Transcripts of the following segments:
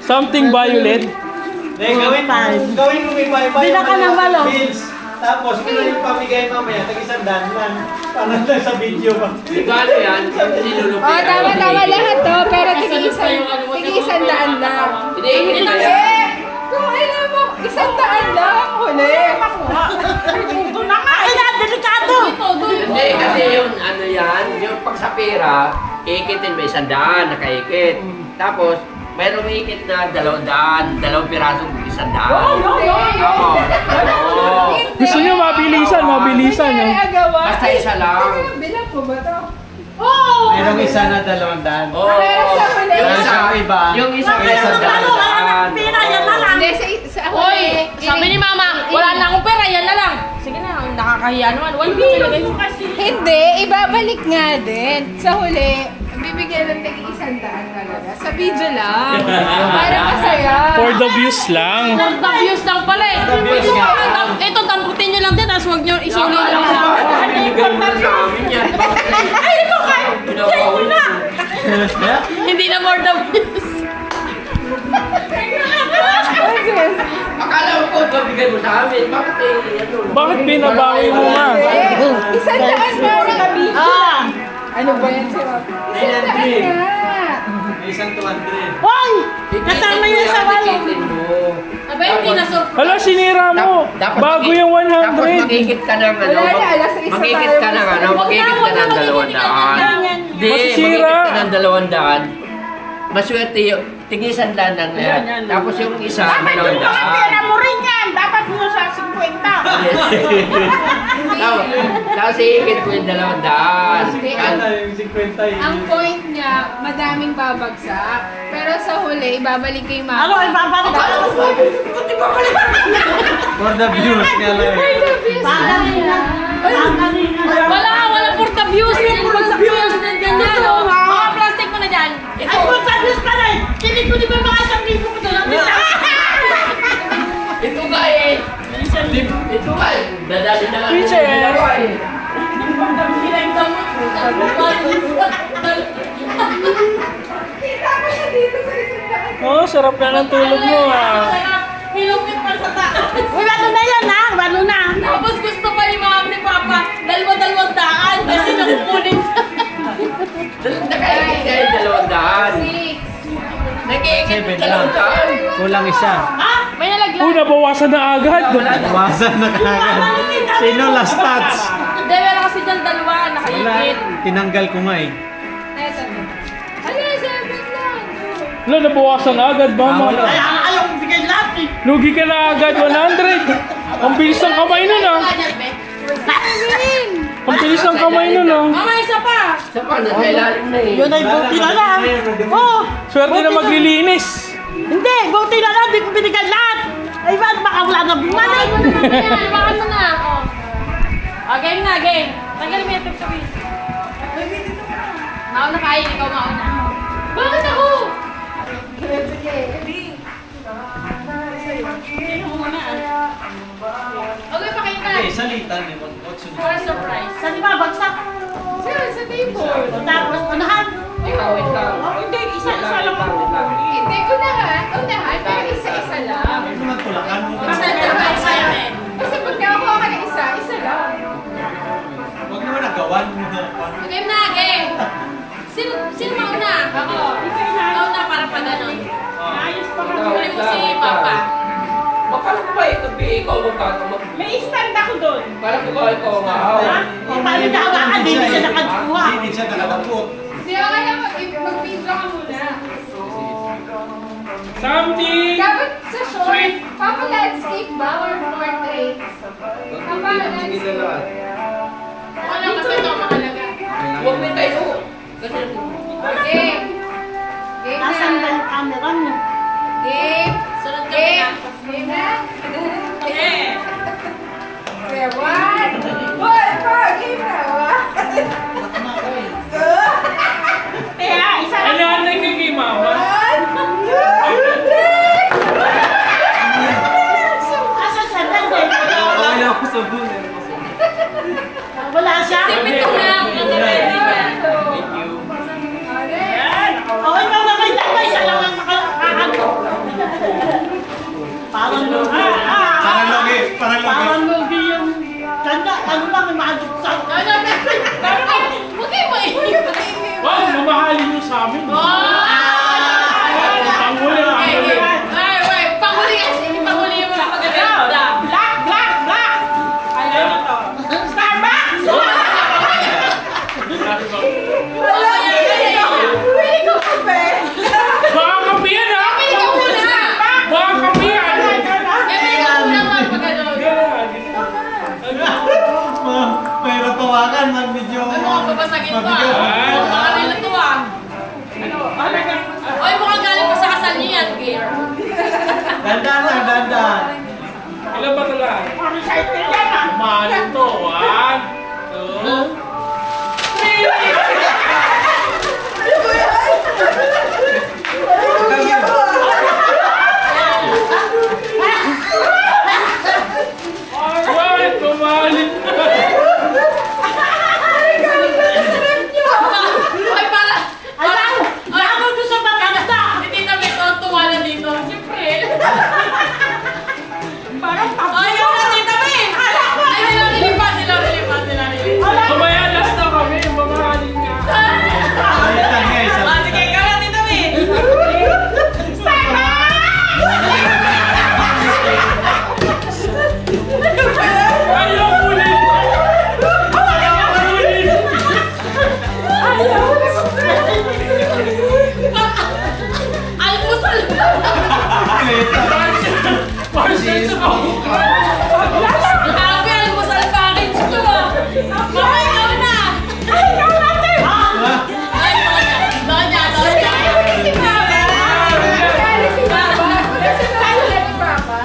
Something violet. Hindi, gawin mo may bye-bye. Bila ka ng balong. Tapos, kung yung pamigay mamaya, tag-isandaan lang. Parang lang sa video pa. Regalo yan, sinulupin. Oh, tama lahat to, pero tig-isandaan lang. Hindi. Kung alam mo, 100 lang, huli. Ito na nga. Ay, delikado. Hindi, kasi yung ano yan, yung pag sa pera, iikitin may 100, nakaikit. Tapos, mayroong iikit na 200, 2 pirasong 100. Oo. Gusto niyo mabilisan. Basta isa lang. Bilang ko ba to? Mayroong isa na 200. Oo. Yung isa may 100. Hindi, sa Hoy, sabi ni Mama, wala na akong pera, yan na lang. Sige na, nakakahiya naman. Wala na talaga yung kasi. Hindi, ibabalik nga din. Sa huli, bibigyan ng tig-100 talaga. Sa video lang. Para masaya. For the views lang. For the views lang pala eh. Ito, tamputin nyo lang din, tapos huwag nyo isulong lang sa Ay, ito kayo! Diyan mo na! Hindi na for the views. Akala ko babigay mo sa amin. Bakit ano? Bakit binabawi mo nga? 100 na. Ano ba yan sa'yo? 100 na. May isang 200. Hoy! Kasama yun sa walong. Aba, hindi na so. Hala, sinira mo. Bago yung Tapos 100. magigit ka ng ano. Wala na, alas isa Magigit ka ng ano. Magigit ka ng 200. Hindi, Masisira. magigit ka ng 200. Maswerte yung tig-100 lang na yan. Tapos yung isa, 200. mo rin yan. Dapat mo sa 50. Tapos iikit mo yung 200. Yung 50 yun. Ang point niya, madaming babagsak. Pero sa huli, ibabalik kay Mama. Ano, ibabalik ka? For the views nga lang. Wala for the views. Bagsak mo yan. Ganyan, no? Mga plastic mo na dyan. Ay, for the views ka na eh. Kinig ko di ba mga 1,000 ko doon? Ito nga eh. Ito nga eh. Dadali na lang. Teacher. Kita ko siya dito sa 100. Oh, sarap na ng tulog mo ah. Hilupit pa sa taas. Uy, ano na yan ha? Ano na? Tapos gusto pa ni Mama ni Papa, 2,200 kasi nakukunin sa... Nakaikit ka yung 200. 6. Nag-iikit yung 200. Kulang isa. Ha? May nalaglag. Nabawasan na agad. Bawasan na kagad. Sino last touch? Hindi, meron kasi dyan dalawa, Wala. nakaikit. Tinanggal ko nga eh. Eto. Hala, 7 lang. Wala, nabawasan na agad ba? Wala. Ayaw kong bigay lahat eh. Lugi ka na agad 100. Ang bilis ng kamay nun ah. Ang bilis ng kamay nun ah. Mama, isa pa. Sa paano? Sa ilalim na eh. Yun ay buti na lang. Oh, Swerte na maglilinis. hindi, buti na lang, di ko binigay lahat. Ay, ba't baka wala na bumalik? Baka mo na. Oh, game na, game. Tanggalin mo yung tip sabi. Mauna kain, ikaw mauna. Bakit ako? Sino mo muna? Okay, pakita. Salitan eh. What's For a surprise. Saan ba? Bagsak? Sa table. Tapos, unahan. Wait lang. Hindi, isa-isa lang ako. Hindi, unahan, pero isa-isa lang. Ano naman tulakan mo? Basta naman excitement. Kasi pag nakakuha ka ng isa lang. Huwag naman nagawan mo na. Game na, game. Sino mauna? Ako. Ikaw na para pa ganun. Ayos pa ka. Huli mo si Papa. Makala ko ba ito? Ikaw magkakamak. May stand ako doon. Para ko ba ikaw nga? Ha? O paano nahawakan? Hindi siya nakakuha. Hindi siya nakadapot. Hindi, okay lang, mag-video ka muna. Something. Dapat sa short, papa landscape ba or portrait? Papa landscape. Wala kasi ito ang mahalaga. Huwag may tayo. Kasi Game. Game Nasaan ba na. yung camera mo? Game. Sunod kami na. Game na. Eh. Okay, 1. One, pa, game na. Kaya, isa lang. Ano ang nagiging mama? Asa sa dagdag? Okay na ako sa bulan. Wala siya. Sige. Ready ba? Thank you. Yan. Okay, ikaw na kayo. Isa lang ang nakakagawa. ano lang, may mga duksan. Huwag kayo maingay. Wag, mamahalin nyo sa amin. Panghuli, panghuli. Ay, panghuli kasi. Panghuli mo lang magaganda. Black, black, black! Ano ito? Starbucks! Pili ko kape. Baka kape yan, ha? Pili ko muna. Baka kape yan. Pili ko muna magpagano. May ratawakan, mag-video. Ano ka babasagin to ah? Baka nila to ah. Oy, mukhang galing pa sa kasal niya yan, Gear. Dandan lang, dandan. Ilan ba talaga? Recycle yan ah! Mahalin to. 1, 2, 3. Bakit mamahalin ka? Ay, para. Alam! Lako doon sa maganda! Hindi na may tuwa na dito. Siyempre. Parang tapos. Ay, yung natita mo eh. Ay, sila nilipas. Mamaya last na kami. Mamahalin ka. Ayun lang guys. Ah, sige, ikaw na dito eh. Ayaw ulit. Ayaw ulit. Almusal. Parcel sa kauka. Grabe, almusal package to ah. Mama, ikaw na. Ay, ikaw natin. Ay, Donya. Si Mama. Si Mama. Kasi nasa ni Papa.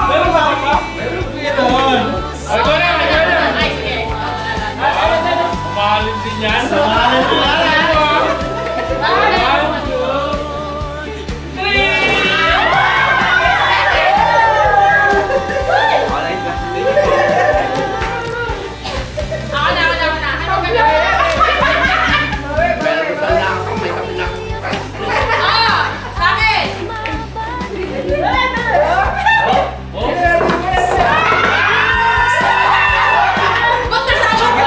Meron ba ka? Meron. Ay, ko na. Ay, sige. Mamahalin din yan. Samahan ko lang. Ako na. Ano ka na? Pero sana ako may kami na. Ah! Sa akin! Ba't nasama ko?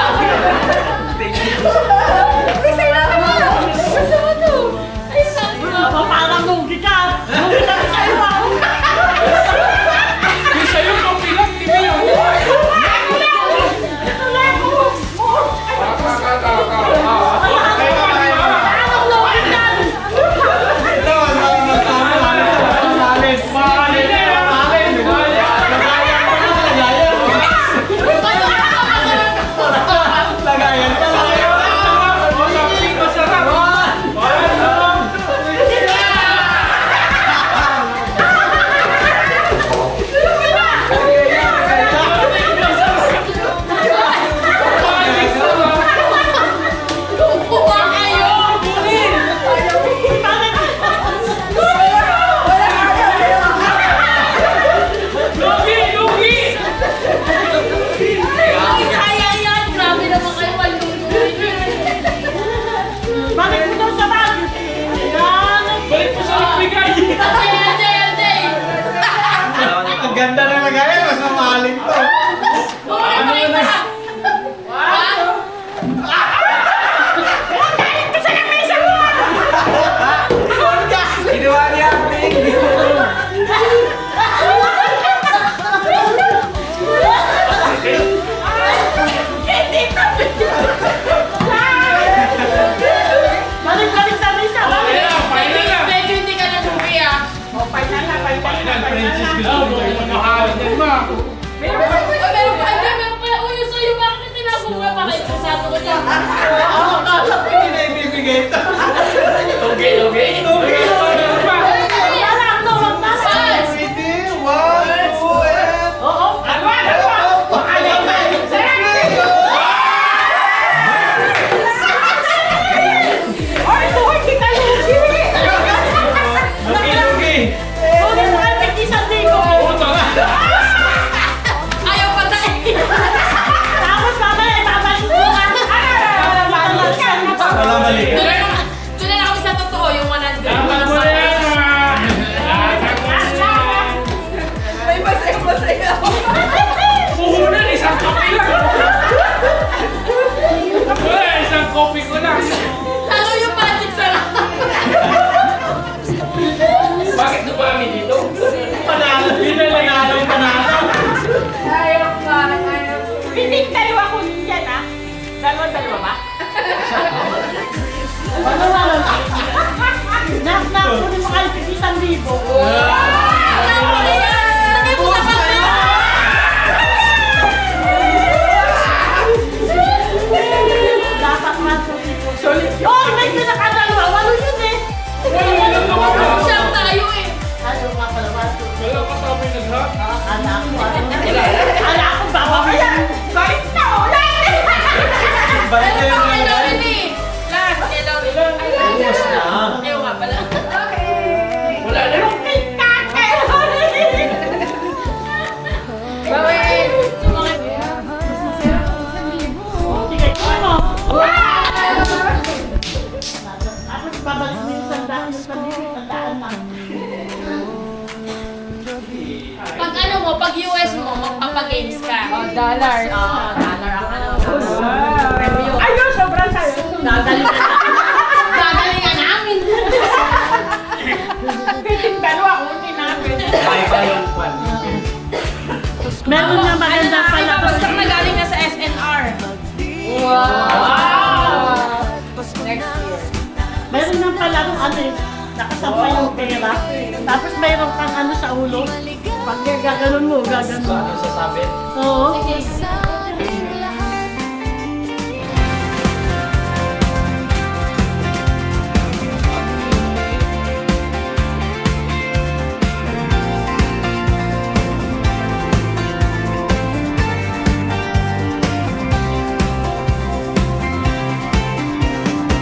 Kayong dalawa kunin yan, ha? Dalawa ba? Dalawa. Nak, kunin mo kayo 1,000. Lagay mo sa pagkakas. Dapat matuloy po. Oh, may pinakadalawa. Walo yun eh. Siyam tayo eh. Ano nga pala, matuloy. Wala ka sabi nag-hack. Ala ko, baka kaya. Kahit na, ulit. Balik Ano kayo pa kay na Laurelie? Last, kay Laurelie. Ubus na. Ayaw nga pala. Wala na. Yung kay Kake. Bawin. Sumakit. Sige, ano? Tapos babalik mo yung sandaan, sandaan lang. Pag ano mo, pag US mo, magpapagames ka. Dollar. Dollar ang ano. Ayun, sobrang sa'yo. Gagalingan namin. Piting dalawa, kunin namin. Kaya yung pan. Meron nga maganda pala. Basta na galing na sa SNR. Next year. Meron nga pala kung ano eh, nakasampay yung pera. Tapos mayroon kang ano sa ulo. Pag gaganon mo, gaganon. Ano sasabi? Oo.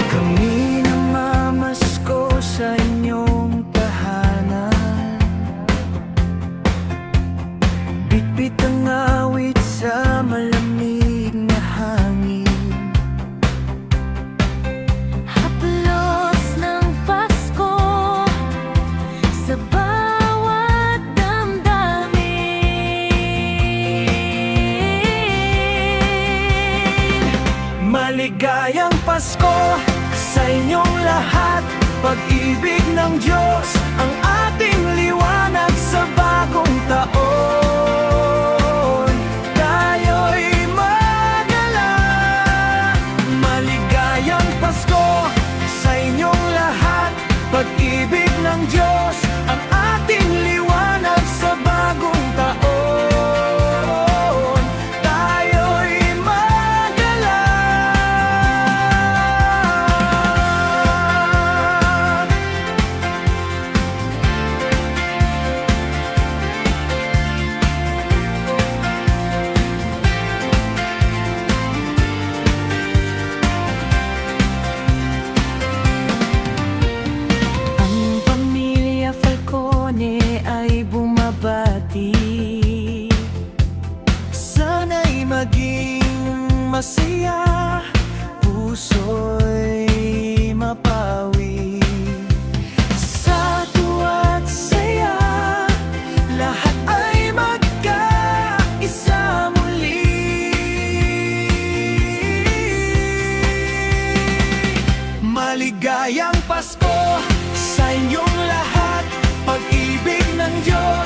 Kami namamasko sa inyong tahanan. Bitbit ang awit sa malamig na hangin. Haplos ng Pasko sa bawat damdamin. Maligayang Pasko sa inyong lahat. Pag-ibig ng Diyos ang ating liwanag sa bagong taon. Tayo'y magala. Maligayang Pasko sa inyong lahat. Pag-ibig ng Diyos ang ating liwanag sa bagong taon. Tayo'y magala. Ang pamilya Falcone ay bumabati. Sana'y maging masaya, puso'y mapawi. Sa tuwa't saya, lahat ay magkaisa muli. Maligayang Pasko sa inyong lahat. Pag-ibig ng Diyos